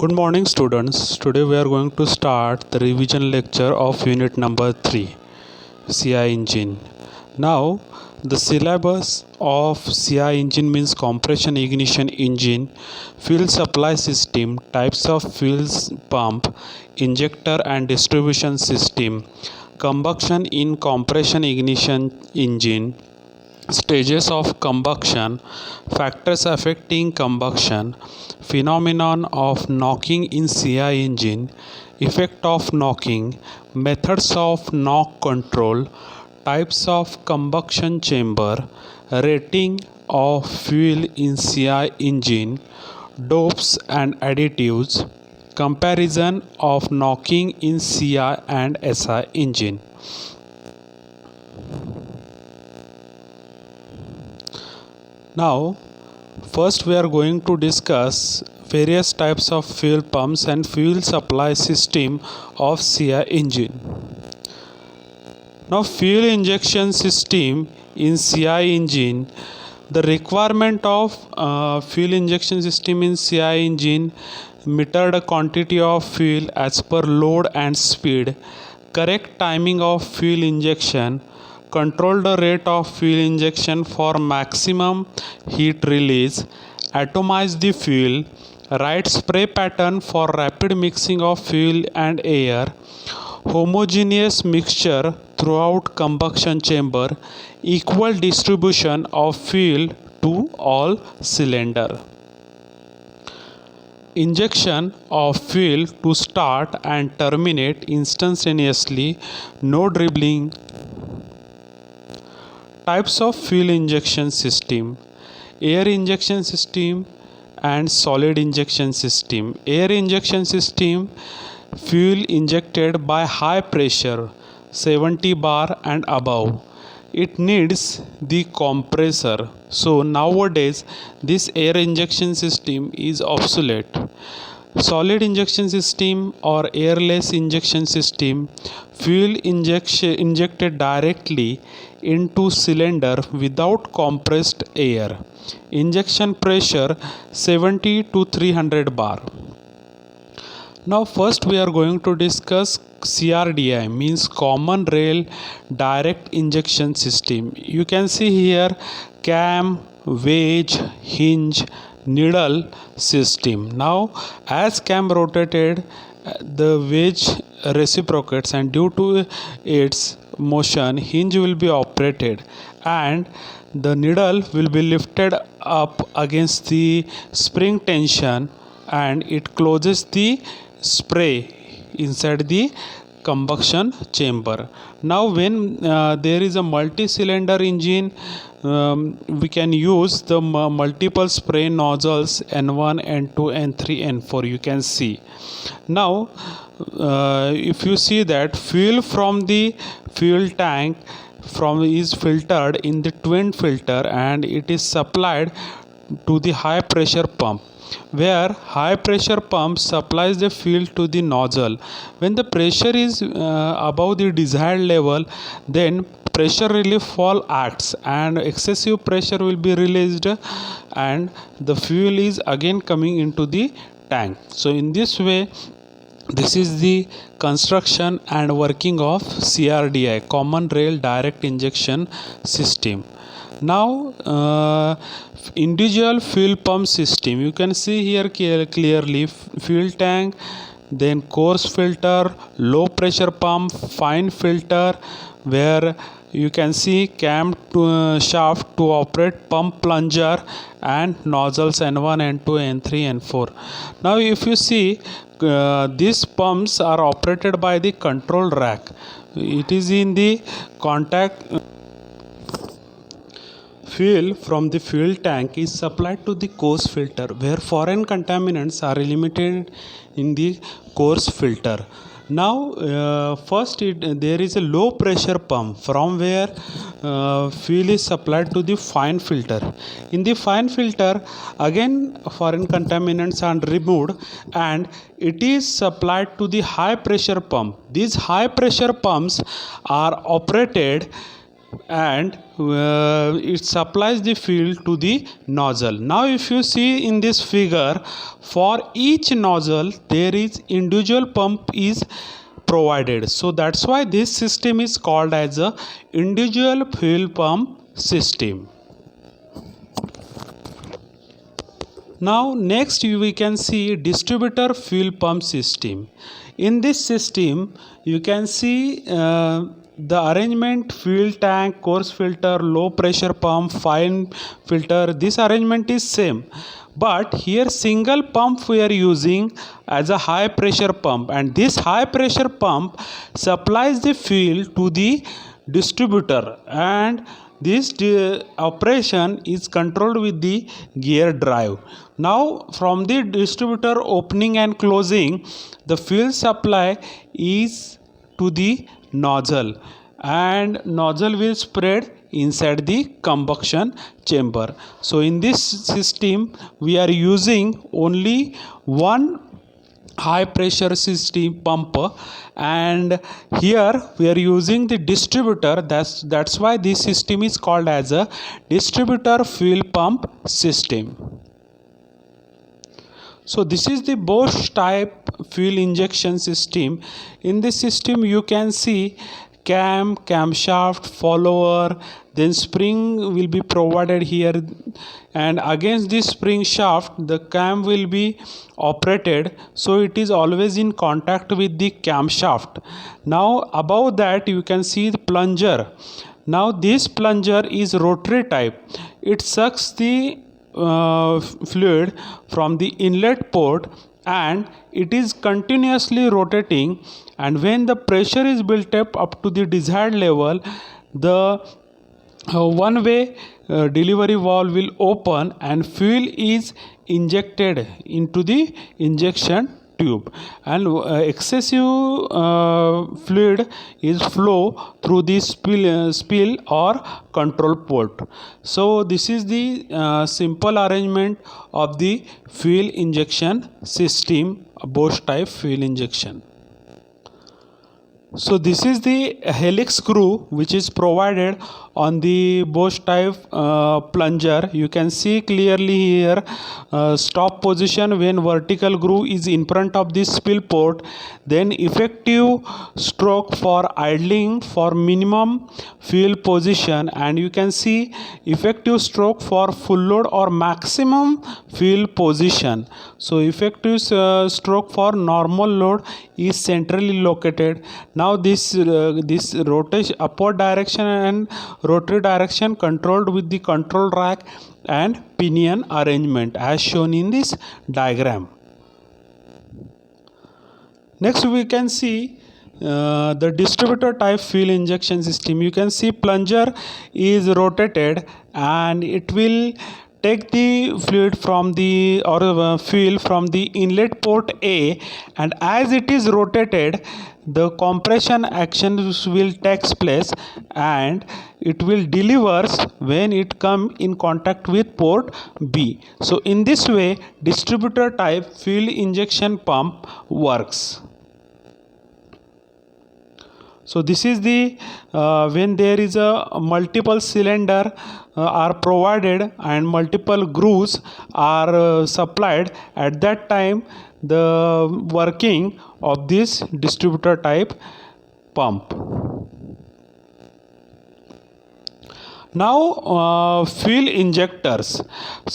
Good morning, students. Today we are going to start the revision lecture of unit number 3, CI engine. Now, the syllabus of CI engine means compression ignition engine, fuel supply system, types of fuel pump, injector and distribution system, combustion in compression ignition engine, stages of combustion, factors affecting combustion, phenomenon of knocking in CI engine, effect of knocking, methods of knock control, types of combustion chamber, rating of fuel in CI engine, dopes and additives, comparison of knocking in CI and SI engine. Now, first we are going to discuss various types of fuel pumps and fuel supply system of CI engine. Now, fuel injection system in CI engine, the requirement of fuel injection system in CI engine, meter the quantity of fuel as per load and speed, correct timing of fuel injection, control the rate of fuel injection for maximum heat release, atomize the fuel, write spray pattern for rapid mixing of fuel and air, homogeneous mixture throughout combustion chamber, equal distribution of fuel to all cylinder. Injection of fuel to start and terminate instantaneously, no dribbling. Types of fuel injection system: air injection system and solid injection system. Air injection system, fuel injected by high pressure 70 bar and above. It needs the compressor. So nowadays this air injection system is obsolete. Solid injection system or airless injection system, fuel injected directly into cylinder without compressed air. Injection pressure 70 to 300 bar. Now first we are going to discuss CRDI, means common rail direct injection system. You can see here cam, wedge, hinge, needle system. Now as cam rotated, the wedge reciprocates, and due to its motion hinge will be operated and the needle will be lifted up against the spring tension and it closes the spray inside the combustion chamber. Now when there is a multi-cylinder engine, we can use the multiple spray nozzles N1, N2, N3, N4. You can see. Now if you see that fuel from the fuel tank is filtered in the twin filter and it is supplied to the high pressure pump, where high pressure pump supplies the fuel to the nozzle. When the pressure is above the desired level, then pressure relief valve acts and excessive pressure will be released and the fuel is again coming into the tank. So in this way, this is the construction and working of CRDI, common rail direct injection system. Now individual fuel pump system, you can see here clearly fuel tank, then coarse filter, low pressure pump, fine filter, where you can see cam to, shaft to operate pump plunger and nozzles N1, N2, N3, N4. Now if you see, these pumps are operated by the control rack. It is in the contact. Fuel from the fuel tank is supplied to the coarse filter, where foreign contaminants are eliminated in the coarse filter. Now first there is a low pressure pump from where fuel is supplied to the fine filter. In the fine filter again foreign contaminants are removed and it is supplied to the high pressure pump. These high pressure pumps are operated and it supplies the fuel to the nozzle. Now if you see in this figure, for each nozzle there is individual pump is provided. So that's why this system is called as a individual fuel pump system. Now next we can see distributor fuel pump system. In this system you can see the arrangement: fuel tank, coarse filter, low pressure pump, fine filter. This arrangement is same, but here single pump we are using as a high pressure pump, and this high pressure pump supplies the fuel to the distributor, and this operation is controlled with the gear drive. Now from the distributor opening and closing, the fuel supply is to the nozzle, and nozzle will spread inside the combustion chamber. So in this system we are using only one high pressure system pump, and here we are using the distributor. That's why this system is called as a distributor fuel pump system. So this is the Bosch type fuel injection system. In this system you can see camshaft, follower, then spring will be provided here, and against this spring shaft the cam will be operated, so it is always in contact with the camshaft. Now above that you can see the plunger. Now this plunger is rotary type. It sucks the fluid from the inlet port, and it is continuously rotating, and when the pressure is built up to the desired level, the one way delivery valve will open and fuel is injected into the injection tube, and excessive fluid is flow through the spill or control port. So this is the simple arrangement of the fuel injection system, Bosch type fuel injection. So this is the helix screw which is provided on the Bosch type plunger. You can see clearly here stop position when vertical groove is in front of this spill port, then effective stroke for idling for minimum fuel position, and you can see effective stroke for full load or maximum fuel position. So effective stroke for normal load is centrally located. Now this rotation, upward direction and rotary direction controlled with the control rack and pinion arrangement as shown in this diagram. Next we can see the distributor type fuel injection system. You can see plunger is rotated and it will take the fluid from the fuel from the inlet port A, and as it is rotated the compression action will take place and it will delivers when it come in contact with port B. So in this way distributor type fuel injection pump works. So this is the when there is a multiple cylinder are provided and multiple grooves are supplied, at that time the working of this distributor type pump. Now fuel injectors.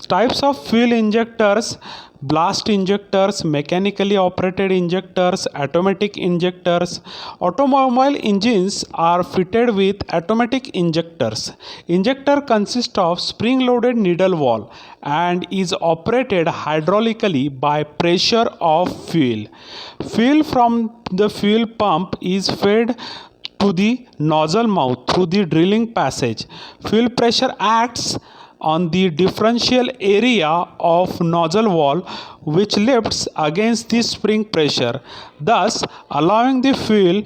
Types of fuel injectors: blast injectors, mechanically operated injectors, automatic injectors. Automobile engines are fitted with automatic injectors. Injector consists of spring-loaded needle valve and is operated hydraulically by pressure of fuel. Fuel from the fuel pump is fed to the nozzle mouth through the drilling passage. Fuel pressure acts on the differential area of nozzle valve, which lifts against the spring pressure, thus allowing the fuel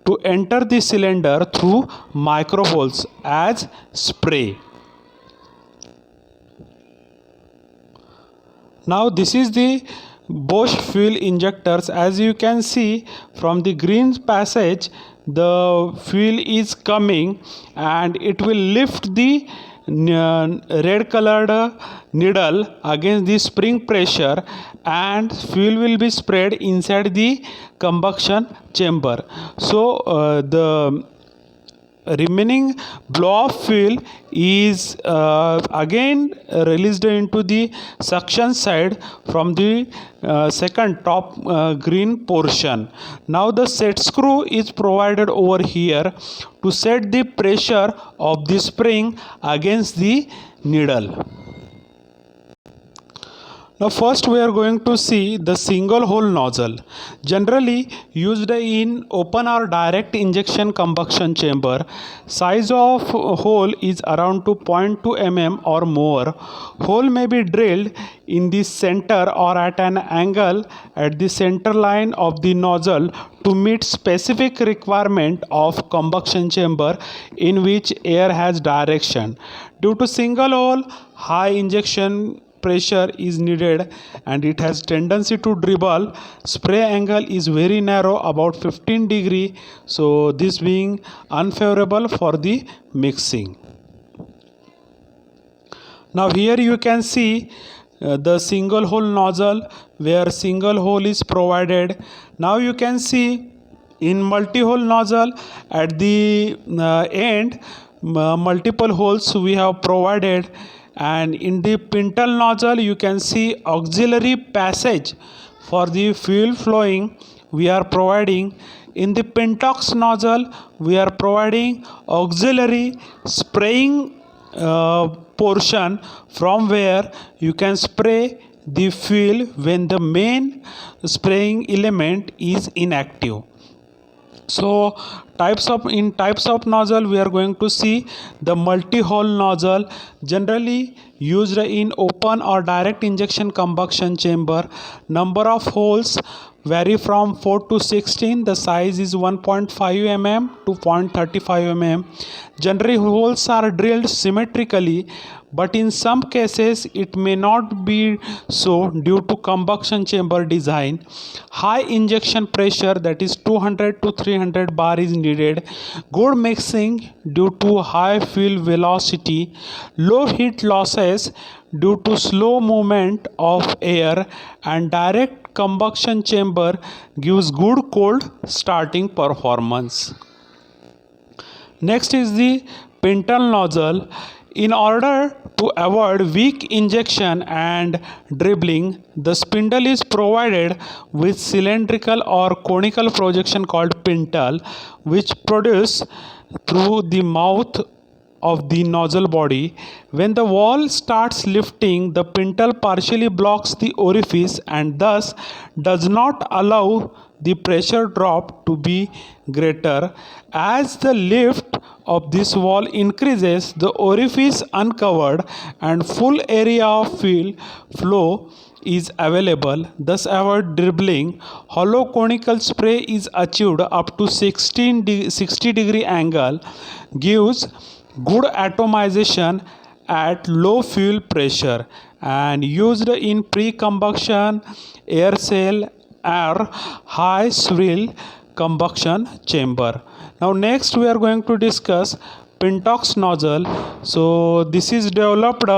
to enter the cylinder through micro holes as spray. Now this is the Bosch fuel injectors. As you can see from the green passage, the fuel is coming and it will lift the red colored needle against the spring pressure, and fuel will be spread inside the combustion chamber. So the remaining blow of fuel is again released into the suction side from the second top green portion. Now the set screw is provided over here to set the pressure of the spring against the needle. Now first we are going to see the single hole nozzle, generally used in open or direct injection combustion chamber. Size of hole is around 2.2 mm or more. Hole may be drilled in the center or at an angle at the center line of the nozzle to meet specific requirement of combustion chamber in which air has direction. Due to single hole, high injection pressure is needed and it has tendency to dribble. Spray angle is very narrow, about 15 degree, so this being unfavorable for the mixing. Now here you can see the single hole nozzle where single hole is provided. Now you can see in multi-hole nozzle at the end multiple holes we have provided, and in the pintle nozzle you can see auxiliary passage for the fuel flowing we are providing. In the Pentox nozzle we are providing auxiliary spraying portion from where you can spray the fuel when the main spraying element is inactive. So types of nozzle we are going to see the multi-hole nozzle, generally used in open or direct injection combustion chamber. Number of holes vary from 4 to 16. The size is 1.5 mm to 0.35 mm. Generally holes are drilled symmetrically, but in some cases it may not be so due to combustion chamber design. High injection pressure, that is 200 to 300 bar, is needed. Good mixing due to high fuel velocity. Low heat losses due to slow movement of air, and direct combustion chamber gives good cold starting performance. Next is the pintle nozzle. In order to avoid weak injection and dribbling, the spindle is provided with cylindrical or conical projection called pintle, which produce through the mouth of the nozzle body. When the wall starts lifting, the pintle partially blocks the orifice and thus does not allow the pressure drop to be greater. As the lift of this wall increases, the orifice uncovered and full area of fuel flow is available, thus avoid dribbling. Hollow conical spray is achieved up to 60 degree angle, gives good atomization at low fuel pressure, and used in pre-combustion, air cell or high swivel combustion chamber. Now next we are going to discuss Pentox nozzle. So this is developed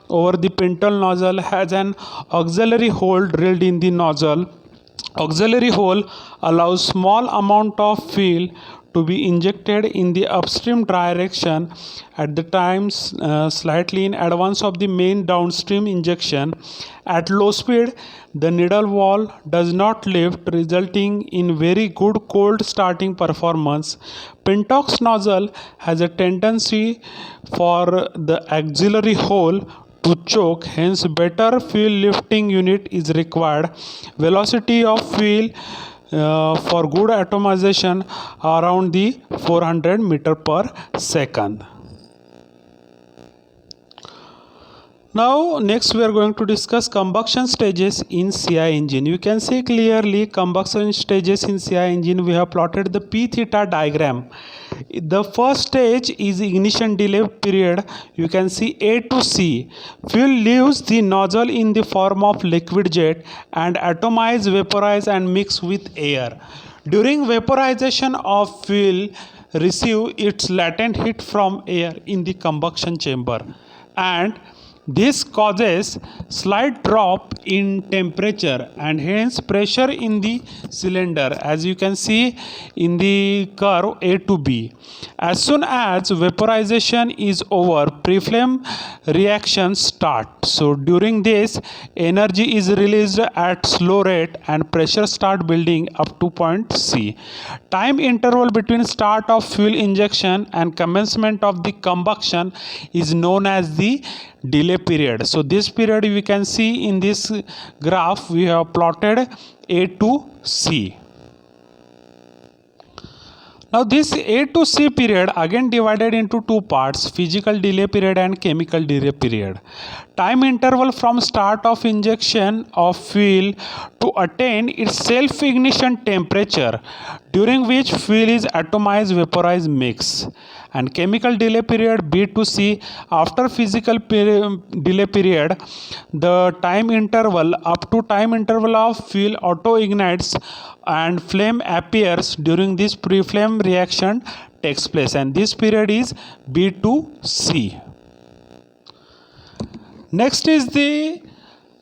over the pintle nozzle, has an auxiliary hole drilled in the nozzle. Auxiliary hole allows small amount of fuel to be injected in the upstream direction at the times slightly in advance of the main downstream injection. At low speed, the needle wall does not lift, resulting in very good cold starting performance. Pentox nozzle has a tendency for the auxiliary hole to choke, hence better fuel lifting unit is required. Velocity of fuel for good atomization around the 400 meter per second. Now next we are going to discuss combustion stages in CI engine. You can see clearly combustion stages in CI engine. We have plotted the P theta diagram. The first stage is ignition delay period. You can see A to C. Fuel leaves the nozzle in the form of liquid jet and atomize, vaporize and mix with air. During vaporization of fuel, receive its latent heat from air in the combustion chamber, and this causes slight drop in temperature and hence pressure in the cylinder, as you can see in the curve A to B. As soon as vaporization is over, pre-flame reactions start. So during this, energy is released at slow rate and pressure start building up to point C. Time interval between start of fuel injection and commencement of the combustion is known as the delay period. So this period we can see in this graph we have plotted A to C. Now this A to C period again divided into two parts, physical delay period and chemical delay period. Time interval from start of injection of fuel to attain its self-ignition temperature, during which fuel is atomized, vaporized, mix. And chemical delay period B to C. After physical delay period, the time interval up to time interval of fuel auto ignites and flame appears. During this pre-flame reaction takes place, and this period is B to C. Next is the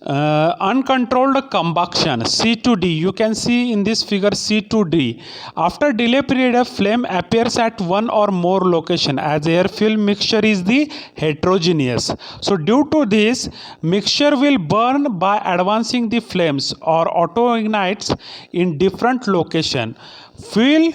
uncontrolled combustion, C to D. You can see in this figure C to D. After delay period, a flame appears at one or more location, as air fuel mixture is the heterogeneous. So due to this, mixture will burn by advancing the flames or auto ignites in different location. Fuel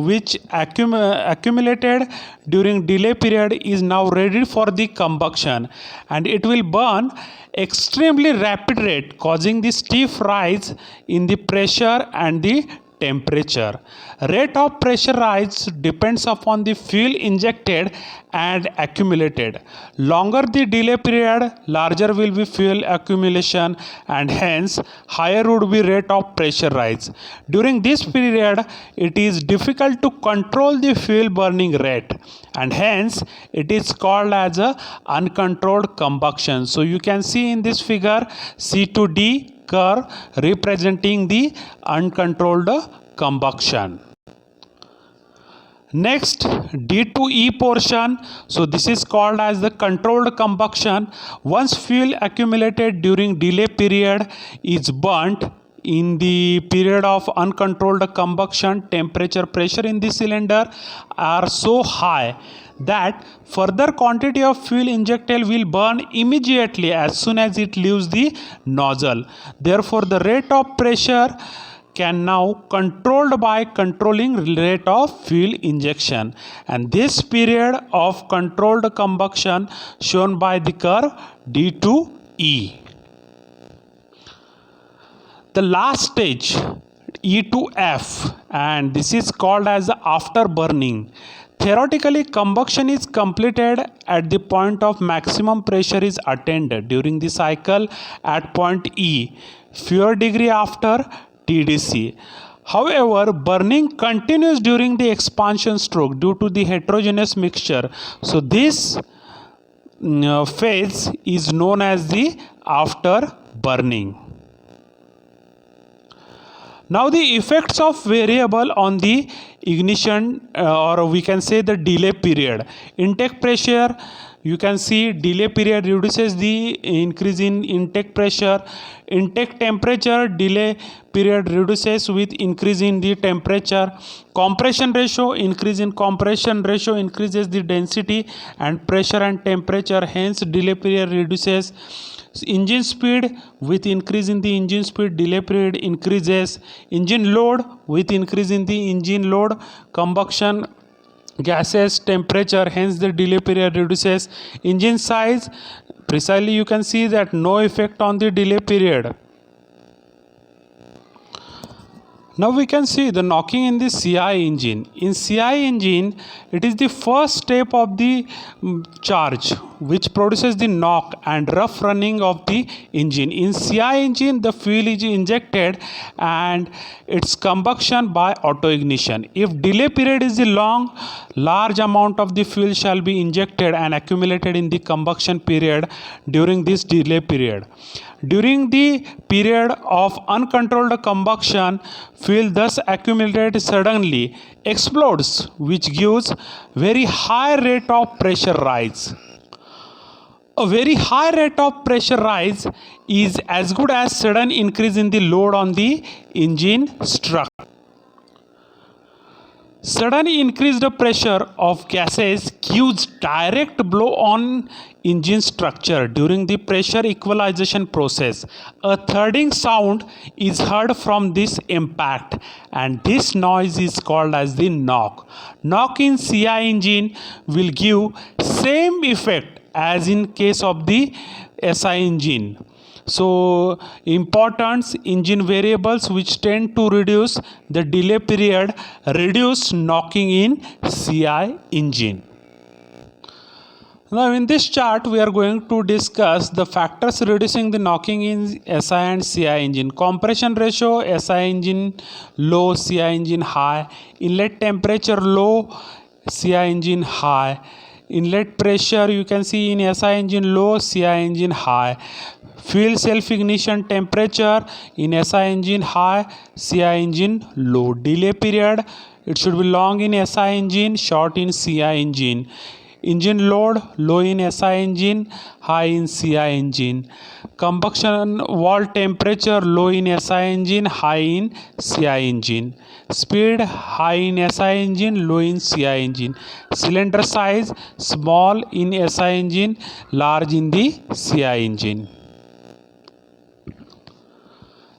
which accumulated during delay period is now ready for the combustion, and it will burn extremely rapid rate, causing the steep rise in the pressure and the temperature. Rate of pressure rise depends upon the fuel injected and accumulated. Longer the delay period, larger will be fuel accumulation, and hence higher would be rate of pressure rise. During this period, it is difficult to control the fuel burning rate, and hence it is called as a uncontrolled combustion. So you can see in this figure C to D curve representing the uncontrolled combustion. Next, D to E portion. So this is called as the controlled combustion. Once fuel accumulated during delay period is burnt, in the period of uncontrolled combustion, temperature, pressure in the cylinder are so high that further quantity of fuel injected will burn immediately as soon as it leaves the nozzle. Therefore, the rate of pressure can now controlled by controlling rate of fuel injection, and this period of controlled combustion shown by the curve D to E. The last stage E to F, and this is called as the after burning. Theoretically, combustion is completed at the point of maximum pressure is attained during the cycle at point E, fewer degree after TDC. However, burning continues during the expansion stroke due to the heterogeneous mixture. So this phase is known as the after burning. Now the effects of variable on the ignition or we can say the delay period. Intake pressure, you can see delay period reduces the increase in intake pressure. Intake temperature, delay period reduces with increase in the temperature. Compression ratio, increase in compression ratio increases the density and pressure and temperature, hence delay period reduces. Engine speed, with increase in the engine speed, delay period increases. Engine load, with increase in the engine load, combustion gases temperature, hence the delay period reduces. Engine size, precisely you can see that no effect on the delay period. Now we can see the knocking in the CI engine. In CI engine, it is the first step of the charge. which produces the knock and rough running of the engine. In CI engine, the fuel is injected and its combustion by auto ignition. If delay period is long, large amount of the fuel shall be injected and accumulated in the combustion period during this delay period. During the period of uncontrolled combustion, fuel thus accumulated suddenly explodes, which gives very high rate of pressure rise. A very high rate of pressure rise is as good as sudden increase in the load on the engine structure. Sudden increased pressure of gases gives direct blow on engine structure. During the pressure equalization process, a thudding sound is heard from this impact, and this noise is called as the knock. Knock in CI engine will give same effect as in case of the SI engine. So important engine variables which tend to reduce the delay period, reduce knocking in CI engine. Now in this chart we are going to discuss the factors reducing the knocking in SI and CI engine. Compression ratio, SI engine low, CI engine high. Inlet temperature low, CI engine high. Inlet pressure you can see in SI engine low, CI engine high. Fuel self-ignition temperature in SI engine high, CI engine low. Delay period, it should be long in SI engine, short in CI engine. Engine load, low in SI engine, high in CI engine. Combustion wall temperature, low in SI engine, high in CI engine. Speed, high in SI engine, low in CI engine. Cylinder size, small in SI engine, large in the CI engine.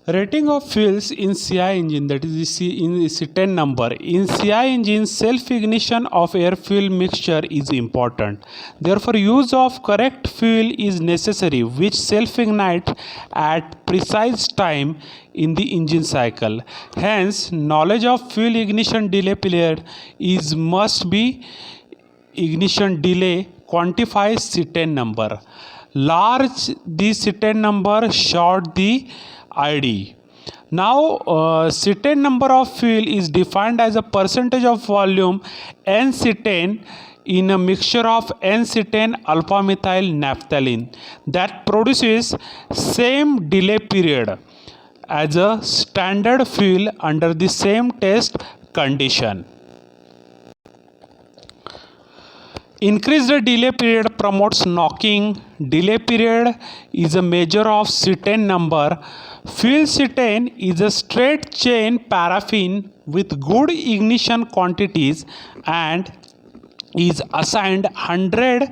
Rating of fuels in CI engine, that is in C10 number. In CI engine, self-ignition of air-fuel mixture is important. Therefore, use of correct fuel is necessary, which self-ignites at precise time in the engine cycle. Hence, knowledge of fuel ignition delay period is must be ignition delay quantifies C10 number. Large the C10 number, short the ID. Now C10 number of fuel is defined as a percentage of volume N-C10 in a mixture of N-C10 alpha methyl naphthalene that produces same delay period as a standard fuel under the same test condition. Increased delay period promotes knocking. Delay period is a measure of C10 number. Fuel C10 is a straight chain paraffin with good ignition quantities and is assigned 100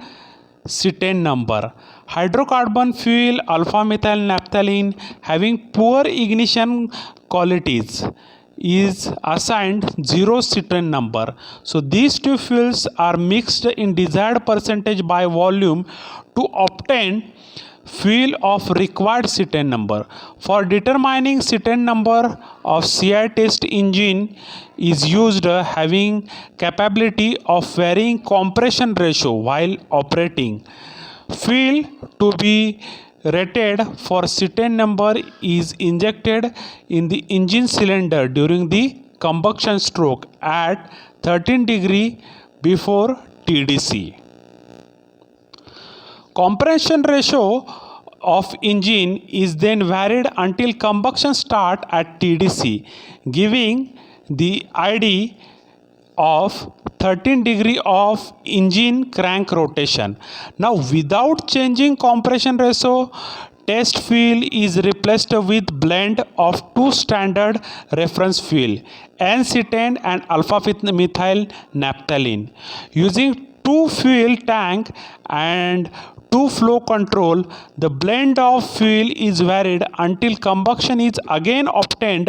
C10 number. Hydrocarbon fuel alpha methyl naphthalene having poor ignition qualities is assigned 0 C10 number. So these two fuels are mixed in desired percentage by volume to obtain fuel of required C10 number. For determining C10 number of CI test engine is used having capability of varying compression ratio while operating. Fuel to be rated for C10 number is injected in the engine cylinder during the combustion stroke at 13 degree before TDC. Compression ratio of engine is then varied until combustion start at TDC, giving the ID of 13 degree of engine crank rotation. Now without changing compression ratio, test fuel is replaced with blend of two standard reference fuel, N-C10 and alpha methyl naphthalene. Using two fuel tank and two flow control, the blend of fuel is varied until combustion is again obtained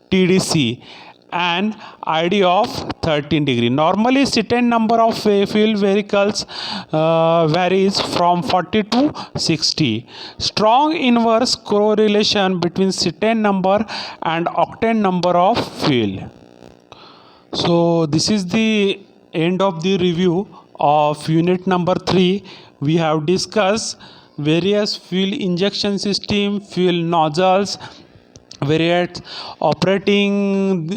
TDC, an ID of 13 degree. Normally C10 number of fuel vehicles varies from 40 to 60. Strong inverse correlation between C10 number and octane number of fuel. So this is the end of the review of unit number 3, we have discussed various fuel injection system, fuel nozzles, various operating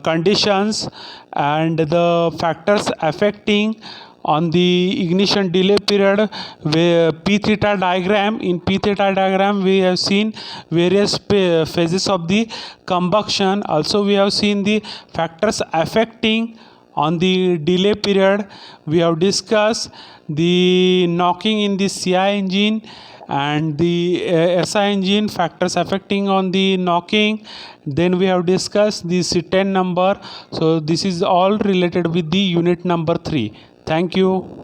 conditions, and the factors affecting on the ignition delay period. Where p theta diagram, in p theta diagram we have seen various phases of the combustion. Also we have seen the factors affecting on the delay period. We have discussed the knocking in the CI engine and the SI engine, factors affecting on the knocking. Then we have discussed the C10 number. So this is all related with the unit number 3. Thank you.